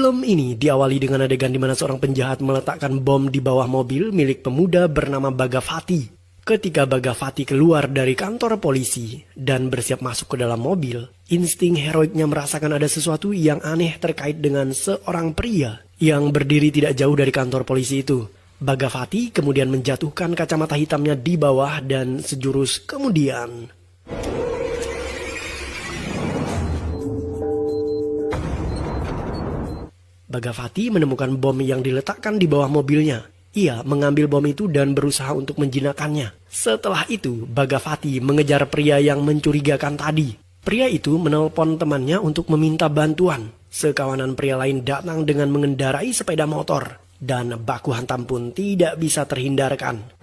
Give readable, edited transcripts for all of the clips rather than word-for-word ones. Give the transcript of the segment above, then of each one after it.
Film ini diawali dengan adegan di mana seorang penjahat meletakkan bom di bawah mobil milik pemuda bernama Bhagavati. Ketika Bhagavati keluar dari kantor polisi dan bersiap masuk ke dalam mobil, insting heroiknya merasakan ada sesuatu yang aneh terkait dengan seorang pria yang berdiri tidak jauh dari kantor polisi itu. Bhagavati kemudian menjatuhkan kacamata hitamnya di bawah dan sejurus kemudian Bhagavati menemukan bom yang diletakkan di bawah mobilnya. Ia mengambil bom itu dan berusaha untuk menjinakkannya. Setelah itu, Bhagavati mengejar pria yang mencurigakan tadi. Pria itu menelpon temannya untuk meminta bantuan. Sekawanan pria lain datang dengan mengendarai sepeda motor. Dan baku hantam pun tidak bisa terhindarkan.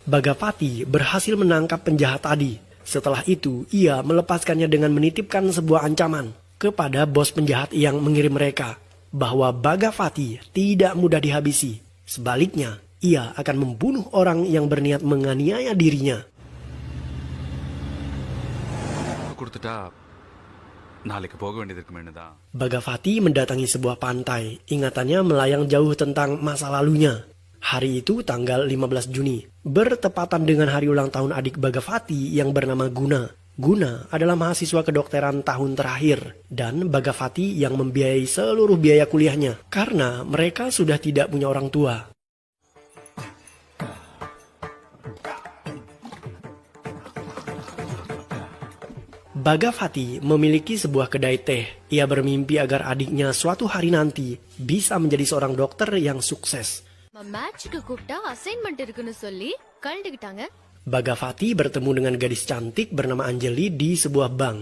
Bhagavati berhasil menangkap penjahat tadi. Setelah itu, ia melepaskannya dengan menitipkan sebuah ancaman kepada bos penjahat yang mengirim mereka, bahwa Bhagavati tidak mudah dihabisi. Sebaliknya, ia akan membunuh orang yang berniat menganiaya dirinya. Bhagavati mendatangi sebuah pantai. Ingatannya melayang jauh tentang masa lalunya. Hari itu tanggal 15 Juni, bertepatan dengan hari ulang tahun adik Bhagavati yang bernama Guna. Guna adalah mahasiswa kedokteran tahun terakhir, dan Bhagavati yang membiayai seluruh biaya kuliahnya, karena mereka sudah tidak punya orang tua. Bhagavati memiliki sebuah kedai teh. Ia bermimpi agar adiknya suatu hari nanti bisa menjadi seorang dokter yang sukses. Bhagavati bertemu dengan gadis cantik bernama Anjali di sebuah bank.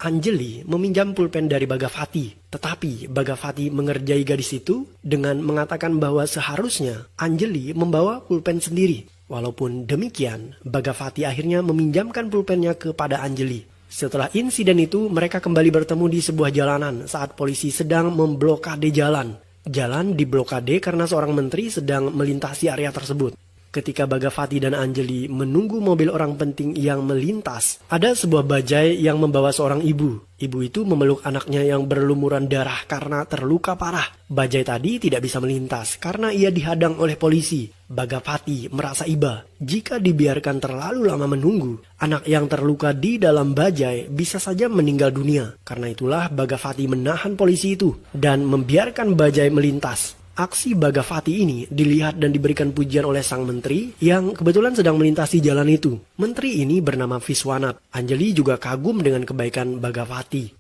Anjali meminjam pulpen dari Bhagavati, tetapi Bhagavati mengerjai gadis itu dengan mengatakan bahwa seharusnya Anjali membawa pulpen sendiri. Walaupun demikian, Bhagavati akhirnya meminjamkan pulpennya kepada Anjali. Setelah insiden itu, mereka kembali bertemu di sebuah jalanan saat polisi sedang memblokade jalan. Jalan diblokade karena seorang menteri sedang melintasi area tersebut. Ketika Bhagavati dan Anjali menunggu mobil orang penting yang melintas, ada sebuah bajai yang membawa seorang ibu. Ibu itu memeluk anaknya yang berlumuran darah karena terluka parah. Bajai tadi tidak bisa melintas karena ia dihadang oleh polisi. Bhagavati merasa iba. Jika dibiarkan terlalu lama menunggu, anak yang terluka di dalam bajai bisa saja meninggal dunia. Karena itulah Bhagavati menahan polisi itu dan membiarkan bajai melintas. Aksi Bhagavati ini dilihat dan diberikan pujian oleh sang menteri yang kebetulan sedang melintasi jalan itu. Menteri ini bernama Viswanat. Anjali juga kagum dengan kebaikan Bhagavati.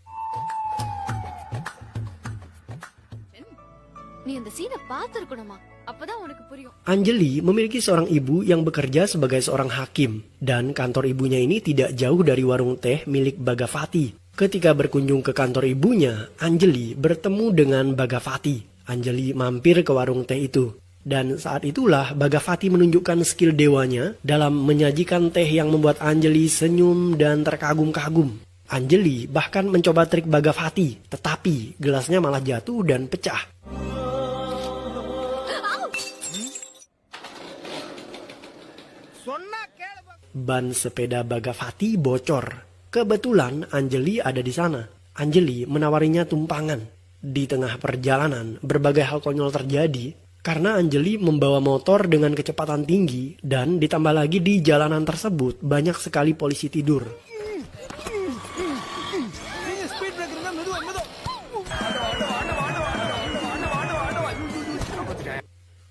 Anjali memiliki seorang ibu yang bekerja sebagai seorang hakim, dan kantor ibunya ini tidak jauh dari warung teh milik Bhagavati. Ketika berkunjung ke kantor ibunya, Anjali bertemu dengan Bhagavati. Anjali mampir ke warung teh itu. Dan saat itulah Bhagavati menunjukkan skill dewanya dalam menyajikan teh yang membuat Anjali senyum dan terkagum-kagum. Anjali bahkan mencoba trik Bhagavati, tetapi gelasnya malah jatuh dan pecah. Ban sepeda Bhagavati bocor. Kebetulan Anjali ada di sana. Anjali menawarinya tumpangan. Di tengah perjalanan, berbagai hal konyol terjadi karena Anjali membawa motor dengan kecepatan tinggi dan ditambah lagi di jalanan tersebut banyak sekali polisi tidur.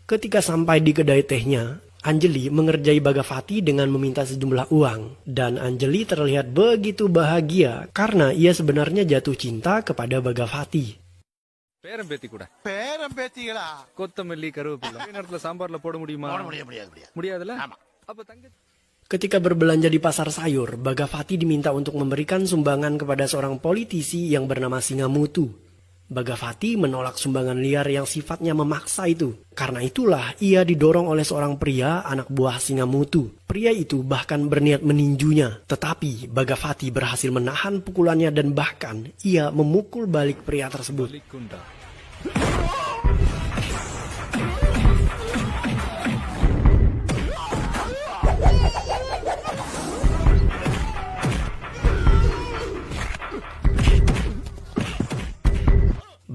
Ketika sampai di kedai tehnya, Anjali mengerjai Bhagavati dengan meminta sejumlah uang. Dan Anjali terlihat begitu bahagia karena ia sebenarnya jatuh cinta kepada Bhagavati. Ketika berbelanja di pasar sayur, Bhagavati diminta untuk memberikan sumbangan kepada seorang politisi yang bernama Singamutu. Bagavati menolak sumbangan liar yang sifatnya memaksa itu. Karena itulah ia didorong oleh seorang pria anak buah Singamutu. Pria itu bahkan berniat meninjunya. Tetapi Bagavati berhasil menahan pukulannya dan bahkan ia memukul balik pria tersebut.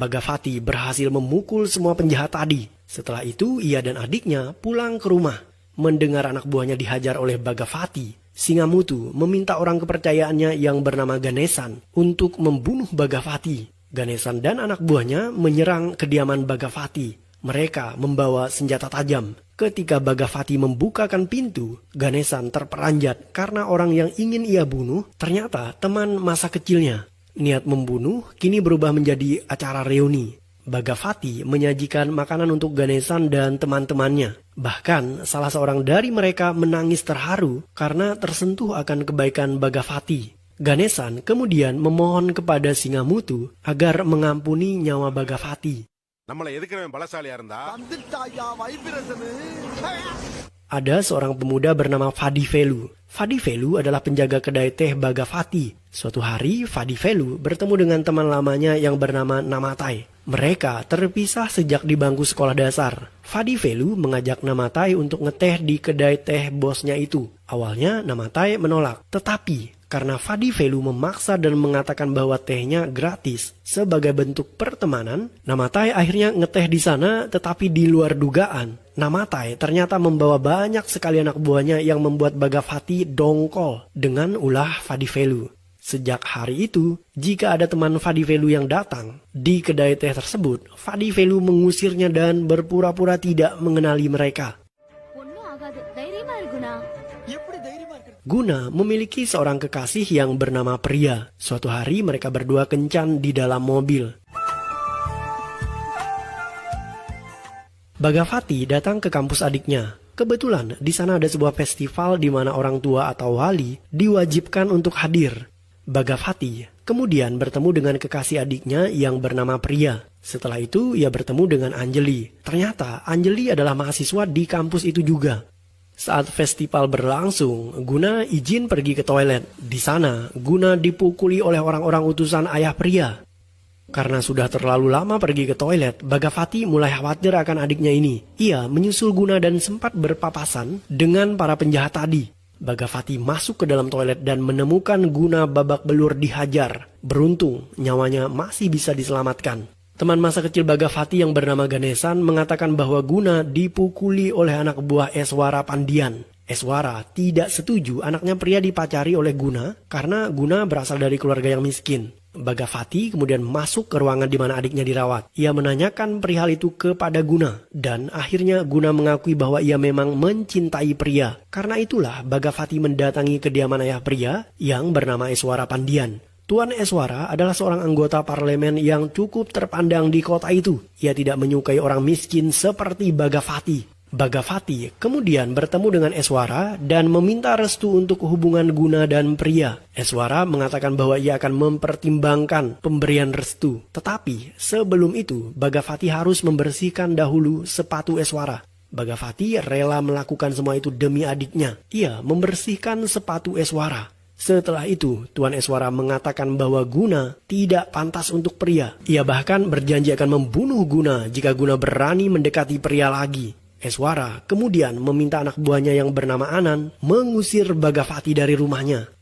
Bagavati berhasil memukul semua penjahat tadi. Setelah itu, ia dan adiknya pulang ke rumah. Mendengar anak buahnya dihajar oleh Bagavati, Singamutu meminta orang kepercayaannya yang bernama Ganesan untuk membunuh Bagavati. Ganesan dan anak buahnya menyerang kediaman Bagavati. Mereka membawa senjata tajam. Ketika Bagavati membukakan pintu, Ganesan terperanjat karena orang yang ingin ia bunuh ternyata teman masa kecilnya. Niat membunuh kini berubah menjadi acara reuni. Bagavati menyajikan makanan untuk Ganesan dan teman-temannya. Bahkan salah seorang dari mereka menangis terharu karena tersentuh akan kebaikan Bagavati. Ganesan kemudian memohon kepada Singamutu agar mengampuni nyawa Bagavati. Ada seorang pemuda bernama Vadivelu. Vadivelu adalah penjaga kedai teh Bagavati. Suatu hari, Vadivelu bertemu dengan teman lamanya yang bernama Namatai. Mereka terpisah sejak di bangku sekolah dasar. Vadivelu mengajak Namatai untuk ngeteh di kedai teh bosnya itu. Awalnya Namatai menolak, tetapi karena Vadivelu memaksa dan mengatakan bahwa tehnya gratis sebagai bentuk pertemanan, Namatai akhirnya ngeteh di sana, tetapi di luar dugaan. Namatai ternyata membawa banyak sekali anak buahnya yang membuat Bagavati dongkol dengan ulah Vadivelu. Sejak hari itu, jika ada teman Vadivelu yang datang di kedai teh tersebut, Vadivelu mengusirnya dan berpura-pura tidak mengenali mereka. Guna memiliki seorang kekasih yang bernama Priya. Suatu hari mereka berdua kencan di dalam mobil. Bagavati datang ke kampus adiknya. Kebetulan di sana ada sebuah festival di mana orang tua atau wali diwajibkan untuk hadir. Bagavati kemudian bertemu dengan kekasih adiknya yang bernama Priya. Setelah itu ia bertemu dengan Anjali. Ternyata Anjali adalah mahasiswa di kampus itu juga. Saat festival berlangsung, Guna izin pergi ke toilet. Di sana, Guna dipukuli oleh orang-orang utusan ayah Priya. Karena sudah terlalu lama pergi ke toilet, Bagavati mulai khawatir akan adiknya ini. Ia menyusul Guna dan sempat berpapasan dengan para penjahat tadi. Bagavati masuk ke dalam toilet dan menemukan Guna babak belur dihajar. Beruntung, nyawanya masih bisa diselamatkan. Teman masa kecil Bagavati yang bernama Ganesan mengatakan bahwa Guna dipukuli oleh anak buah Eswara Pandian. Eswara tidak setuju anaknya Priya dipacari oleh Guna karena Guna berasal dari keluarga yang miskin. Bagavati kemudian masuk ke ruangan di mana adiknya dirawat. Ia menanyakan perihal itu kepada Guna dan akhirnya Guna mengakui bahwa ia memang mencintai Priya. Karena itulah Bagavati mendatangi kediaman ayah Priya yang bernama Eswara Pandian. Tuan Eswara adalah seorang anggota parlemen yang cukup terpandang di kota itu. Ia tidak menyukai orang miskin seperti Bagavati. Bagavati kemudian bertemu dengan Eswara dan meminta restu untuk hubungan Guna dan Priya. Eswara mengatakan bahwa ia akan mempertimbangkan pemberian restu. Tetapi sebelum itu, Bagavati harus membersihkan dahulu sepatu Eswara. Bagavati rela melakukan semua itu demi adiknya. Ia membersihkan sepatu Eswara. Setelah itu, Tuan Eswara mengatakan bahwa Guna tidak pantas untuk Priya. Ia bahkan berjanji akan membunuh Guna jika Guna berani mendekati Priya lagi. Eswara kemudian meminta anak buahnya yang bernama Anan mengusir Bagavati dari rumahnya.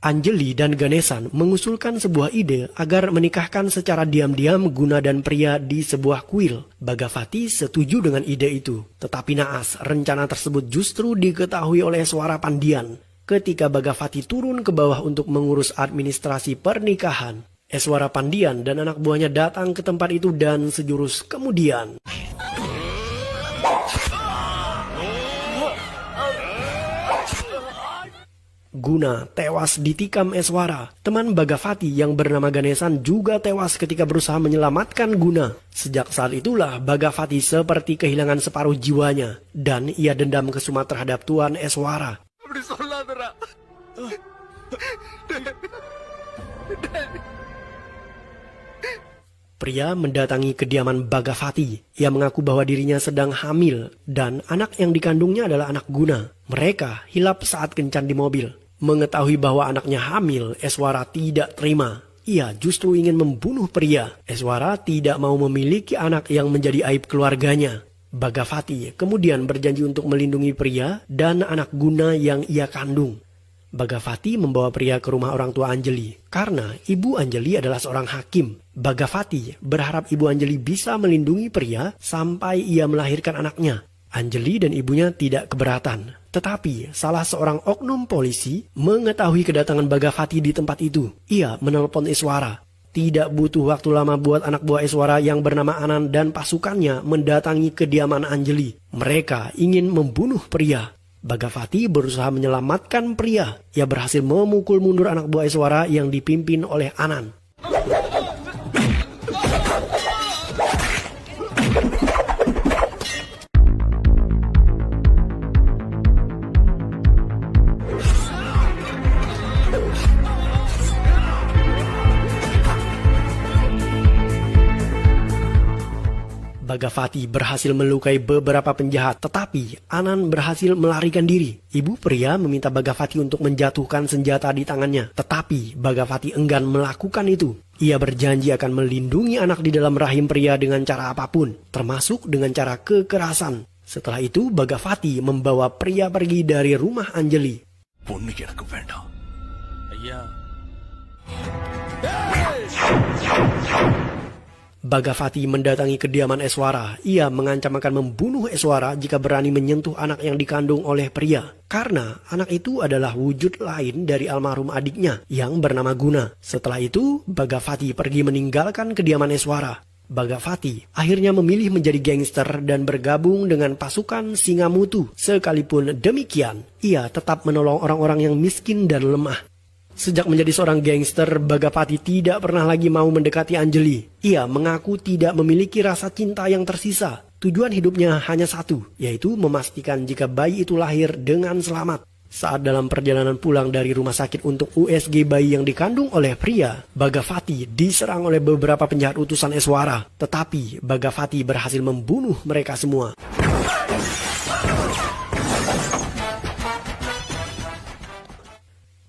Anjali dan Ganesan mengusulkan sebuah ide agar menikahkan secara diam-diam Guna dan Priya di sebuah kuil. Bagavati setuju dengan ide itu. Tetapi naas, rencana tersebut justru diketahui oleh Eswara Pandian. Ketika Bagavati turun ke bawah untuk mengurus administrasi pernikahan, Eswara Pandian dan anak buahnya datang ke tempat itu dan sejurus kemudian Guna tewas ditikam Eswara. Teman Bagavati yang bernama Ganesan juga tewas ketika berusaha menyelamatkan Guna. Sejak saat itulah Bagavati seperti kehilangan separuh jiwanya dan ia dendam kesuma terhadap Tuan Eswara. Pria mendatangi kediaman Bhagavati. Ia mengaku bahwa dirinya sedang hamil dan anak yang dikandungnya adalah anak guna. Mereka hilap saat kencan di mobil. Mengetahui bahwa anaknya hamil, Eswara tidak terima. Ia justru ingin membunuh pria. Eswara tidak mau memiliki anak yang menjadi aib keluarganya. Bhagavati kemudian berjanji untuk melindungi pria dan anak guna yang ia kandung. Bhagavati membawa pria ke rumah orang tua Anjali karena ibu Anjali adalah seorang hakim. Bhagavati berharap ibu Anjali bisa melindungi pria sampai ia melahirkan anaknya. Anjali dan ibunya tidak keberatan. Tetapi salah seorang oknum polisi mengetahui kedatangan Bhagavati di tempat itu. Ia menelpon Eswara. Tidak butuh waktu lama buat anak buah Eswara yang bernama Anan dan pasukannya mendatangi kediaman Anjali. Mereka ingin membunuh pria. Bhagavati berusaha menyelamatkan pria. Ia berhasil memukul mundur anak buah Eswara yang dipimpin oleh Anan. Bhagavati berhasil melukai beberapa penjahat, tetapi Anan berhasil melarikan diri. Ibu pria meminta Bhagavati untuk menjatuhkan senjata di tangannya, tetapi Bhagavati enggan melakukan itu. Ia berjanji akan melindungi anak di dalam rahim pria dengan cara apapun, termasuk dengan cara kekerasan. Setelah itu, Bhagavati membawa pria pergi dari rumah Anjali. Bhagavati mendatangi kediaman Eswara. Ia mengancam akan membunuh Eswara jika berani menyentuh anak yang dikandung oleh pria. Karena anak itu adalah wujud lain dari almarhum adiknya yang bernama Guna. Setelah itu, Bhagavati pergi meninggalkan kediaman Eswara. Bhagavati akhirnya memilih menjadi gangster dan bergabung dengan pasukan Singamutu. Sekalipun demikian, ia tetap menolong orang-orang yang miskin dan lemah. Sejak menjadi seorang gangster, Bhagavati tidak pernah lagi mau mendekati Anjali. Ia mengaku tidak memiliki rasa cinta yang tersisa. Tujuan hidupnya hanya satu, yaitu memastikan jika bayi itu lahir dengan selamat. Saat dalam perjalanan pulang dari rumah sakit untuk USG bayi yang dikandung oleh pria, Bhagavati diserang oleh beberapa penjahat utusan Eswara. Tetapi Bhagavati berhasil membunuh mereka semua.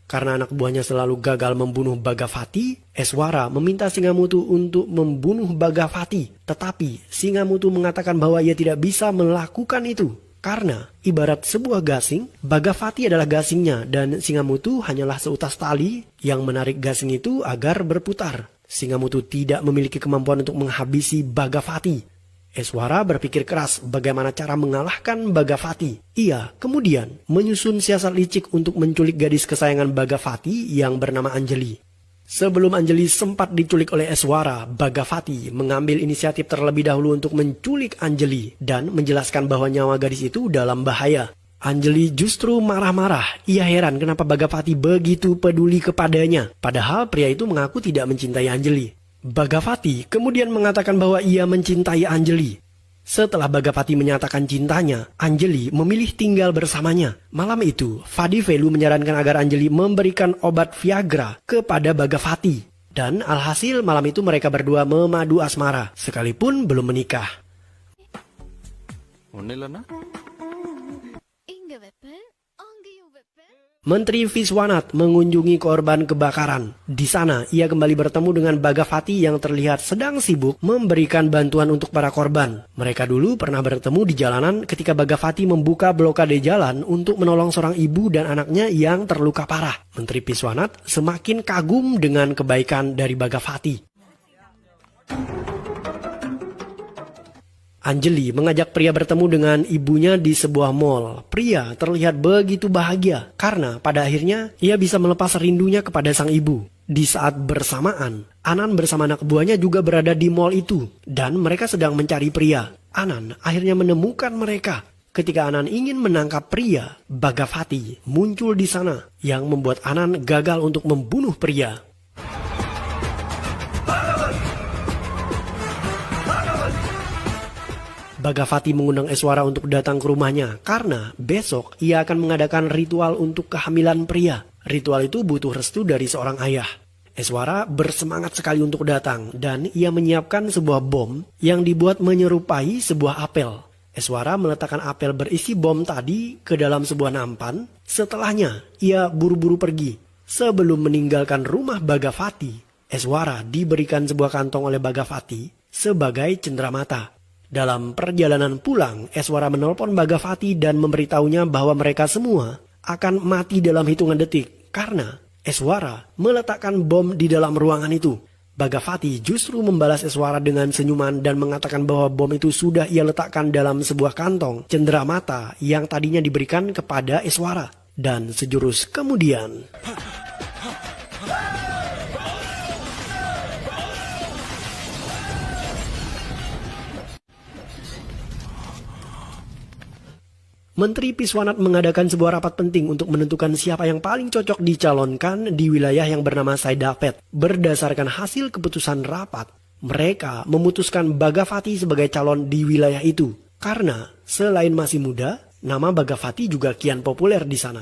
Karena anak buahnya selalu gagal membunuh Bhagavati, Eswara meminta Singamutu untuk membunuh Bhagavati. Tetapi Singamutu mengatakan bahwa ia tidak bisa melakukan itu. Karena ibarat sebuah gasing, Bhagavati adalah gasingnya dan Singamutu hanyalah seutas tali yang menarik gasing itu agar berputar. Singamutu tidak memiliki kemampuan untuk menghabisi Bhagavati. Eswara berpikir keras bagaimana cara mengalahkan Bhagavati. Ia kemudian menyusun siasat licik untuk menculik gadis kesayangan Bhagavati yang bernama Anjali. Sebelum Anjali sempat diculik oleh Eswara, Bhagavati mengambil inisiatif terlebih dahulu untuk menculik Anjali dan menjelaskan bahwa nyawa gadis itu dalam bahaya. Anjali justru marah-marah. Ia heran kenapa Bhagavati begitu peduli kepadanya, padahal pria itu mengaku tidak mencintai Anjali. Bhagavati kemudian mengatakan bahwa ia mencintai Anjali. Setelah Bhagavati menyatakan cintanya, Anjali memilih tinggal bersamanya. Malam itu, Vadivelu menyarankan agar Anjali memberikan obat Viagra kepada Bhagavati. Dan alhasil malam itu mereka berdua memadu asmara, sekalipun belum menikah. Menteri Viswanat mengunjungi korban kebakaran. Di sana, ia kembali bertemu dengan Bhagavati yang terlihat sedang sibuk memberikan bantuan untuk para korban. Mereka dulu pernah bertemu di jalanan ketika Bhagavati membuka blokade jalan untuk menolong seorang ibu dan anaknya yang terluka parah. Menteri Viswanat semakin kagum dengan kebaikan dari Bhagavati. Anjali mengajak pria bertemu dengan ibunya di sebuah mall. Pria terlihat begitu bahagia karena pada akhirnya ia bisa melepas rindunya kepada sang ibu. Di saat bersamaan, Anan bersama anak buahnya juga berada di mall itu dan mereka sedang mencari pria. Anan akhirnya menemukan mereka. Ketika Anan ingin menangkap pria, Bhagavati muncul di sana yang membuat Anan gagal untuk membunuh pria. Bhagavati mengundang Eswara untuk datang ke rumahnya karena besok ia akan mengadakan ritual untuk kehamilan pria. Ritual itu butuh restu dari seorang ayah. Eswara bersemangat sekali untuk datang dan ia menyiapkan sebuah bom yang dibuat menyerupai sebuah apel. Eswara meletakkan apel berisi bom tadi ke dalam sebuah nampan. Setelahnya, ia buru-buru pergi. Sebelum meninggalkan rumah Bhagavati, Eswara diberikan sebuah kantong oleh Bhagavati sebagai cenderamata. Dalam perjalanan pulang, Eswara menelpon Bhagavati dan memberitahunya bahwa mereka semua akan mati dalam hitungan detik karena Eswara meletakkan bom di dalam ruangan itu. Bhagavati justru membalas Eswara dengan senyuman dan mengatakan bahwa bom itu sudah ia letakkan dalam sebuah kantong cenderamata yang tadinya diberikan kepada Eswara. Dan sejurus kemudian, Menteri Piswanat mengadakan sebuah rapat penting untuk menentukan siapa yang paling cocok dicalonkan di wilayah yang bernama Saidapet. Berdasarkan hasil keputusan rapat, mereka memutuskan Bhagavati sebagai calon di wilayah itu. Karena selain masih muda, nama Bhagavati juga kian populer di sana.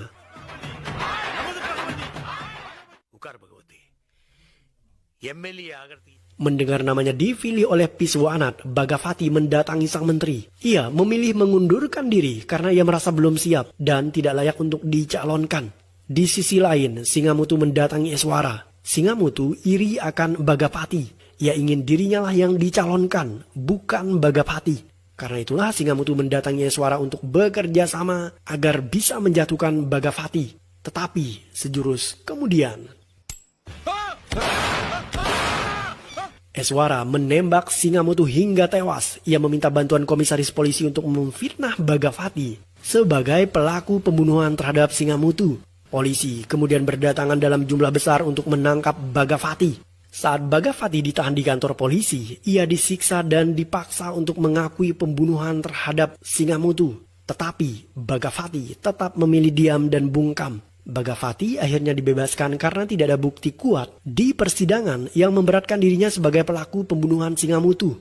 Mendengar namanya dipilih oleh Piswanat, Bhagavati mendatangi sang menteri. Ia memilih mengundurkan diri karena ia merasa belum siap dan tidak layak untuk dicalonkan. Di sisi lain, Singamutu mendatangi Eswara. Singamutu iri akan Bhagavati. Ia ingin dirinya lah yang dicalonkan, bukan Bhagavati. Karena itulah Singamutu mendatangi Eswara untuk bekerja sama agar bisa menjatuhkan Bhagavati. Tetapi sejurus kemudian, Eswara menembak Singamutu hingga tewas. Ia meminta bantuan komisaris polisi untuk memfitnah Bhagavati sebagai pelaku pembunuhan terhadap Singamutu. Polisi kemudian berdatangan dalam jumlah besar untuk menangkap Bhagavati. Saat Bhagavati ditahan di kantor polisi, ia disiksa dan dipaksa untuk mengakui pembunuhan terhadap Singamutu. Tetapi Bhagavati tetap memilih diam dan bungkam. Bhagavati akhirnya dibebaskan karena tidak ada bukti kuat di persidangan yang memberatkan dirinya sebagai pelaku pembunuhan Singamutu.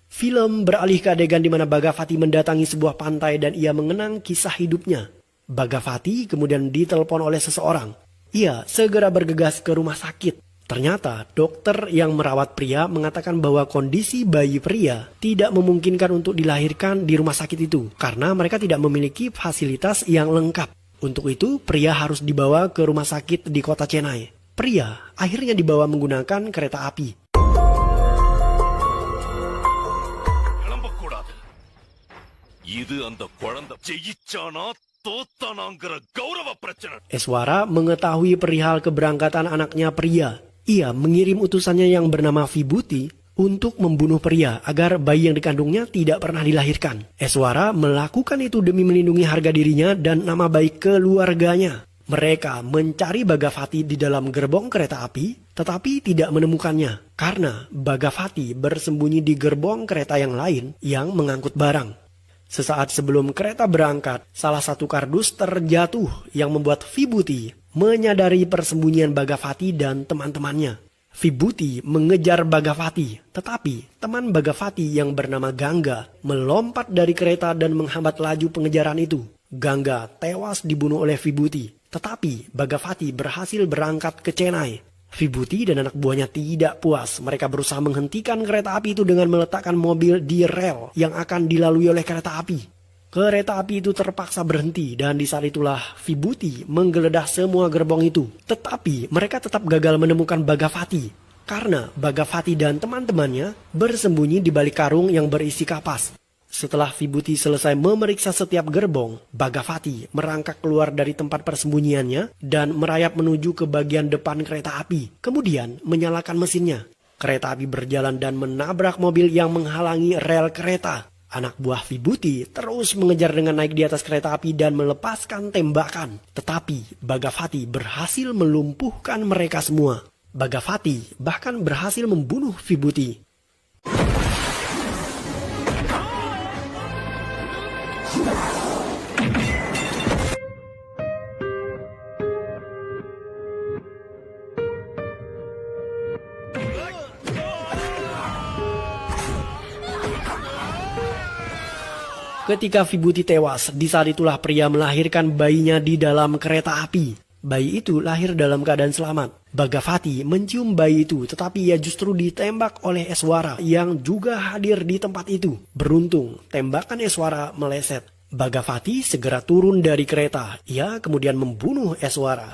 Film beralih ke adegan di mana Bhagavati mendatangi sebuah pantai dan ia mengenang kisah hidupnya. Bhagavati kemudian ditelepon oleh seseorang. Ia segera bergegas ke rumah sakit. Ternyata dokter yang merawat pria mengatakan bahwa kondisi bayi pria tidak memungkinkan untuk dilahirkan di rumah sakit itu karena mereka tidak memiliki fasilitas yang lengkap. Untuk itu, pria harus dibawa ke rumah sakit di kota Chennai. Pria akhirnya dibawa menggunakan kereta api. Eswara mengetahui perihal keberangkatan anaknya pria. Ia mengirim utusannya yang bernama Vibhuti untuk membunuh pria agar bayi yang dikandungnya tidak pernah dilahirkan. Eswara melakukan itu demi melindungi harga dirinya dan nama baik keluarganya. Mereka mencari Bhagavati di dalam gerbong kereta api, tetapi tidak menemukannya karena Bhagavati bersembunyi di gerbong kereta yang lain yang mengangkut barang. Sesaat sebelum kereta berangkat, salah satu kardus terjatuh yang membuat Vibhuti menyadari persembunyian Bhagavati dan teman-temannya. Vibhuti mengejar Bhagavati, tetapi teman Bhagavati yang bernama Ganga melompat dari kereta dan menghambat laju pengejaran itu. Ganga tewas dibunuh oleh Vibhuti, tetapi Bhagavati berhasil berangkat ke Chennai. Vibhuti dan anak buahnya tidak puas. Mereka berusaha menghentikan kereta api itu dengan meletakkan mobil di rel yang akan dilalui oleh kereta api. Kereta api itu terpaksa berhenti dan di saat itulah Vibhuti menggeledah semua gerbong itu. Tetapi mereka tetap gagal menemukan Bhagavati karena Bhagavati dan teman-temannya bersembunyi di balik karung yang berisi kapas. Setelah Vibhuti selesai memeriksa setiap gerbong, Bhagavati merangkak keluar dari tempat persembunyiannya dan merayap menuju ke bagian depan kereta api. Kemudian menyalakan mesinnya. Kereta api berjalan dan menabrak mobil yang menghalangi rel kereta. Anak buah Vibhuti terus mengejar dengan naik di atas kereta api dan melepaskan tembakan. Tetapi Bhagavati berhasil melumpuhkan mereka semua. Bhagavati bahkan berhasil membunuh Vibhuti. Ketika Vibhuti tewas, di saat itulah pria melahirkan bayinya di dalam kereta api. Bayi itu lahir dalam keadaan selamat. Bhagavati mencium bayi itu, tetapi ia justru ditembak oleh Eswara yang juga hadir di tempat itu. Beruntung, tembakan Eswara meleset. Bhagavati segera turun dari kereta. Ia kemudian membunuh Eswara.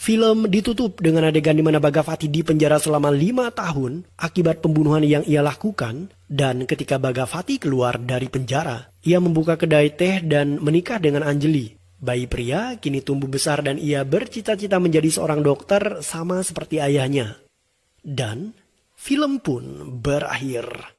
Film ditutup dengan adegan di mana Bhagavati dipenjara selama 5 tahun akibat pembunuhan yang ia lakukan. Dan ketika Bhagavati keluar dari penjara, ia membuka kedai teh dan menikah dengan Anjali. Bayi pria kini tumbuh besar dan ia bercita-cita menjadi seorang dokter sama seperti ayahnya. Dan film pun berakhir.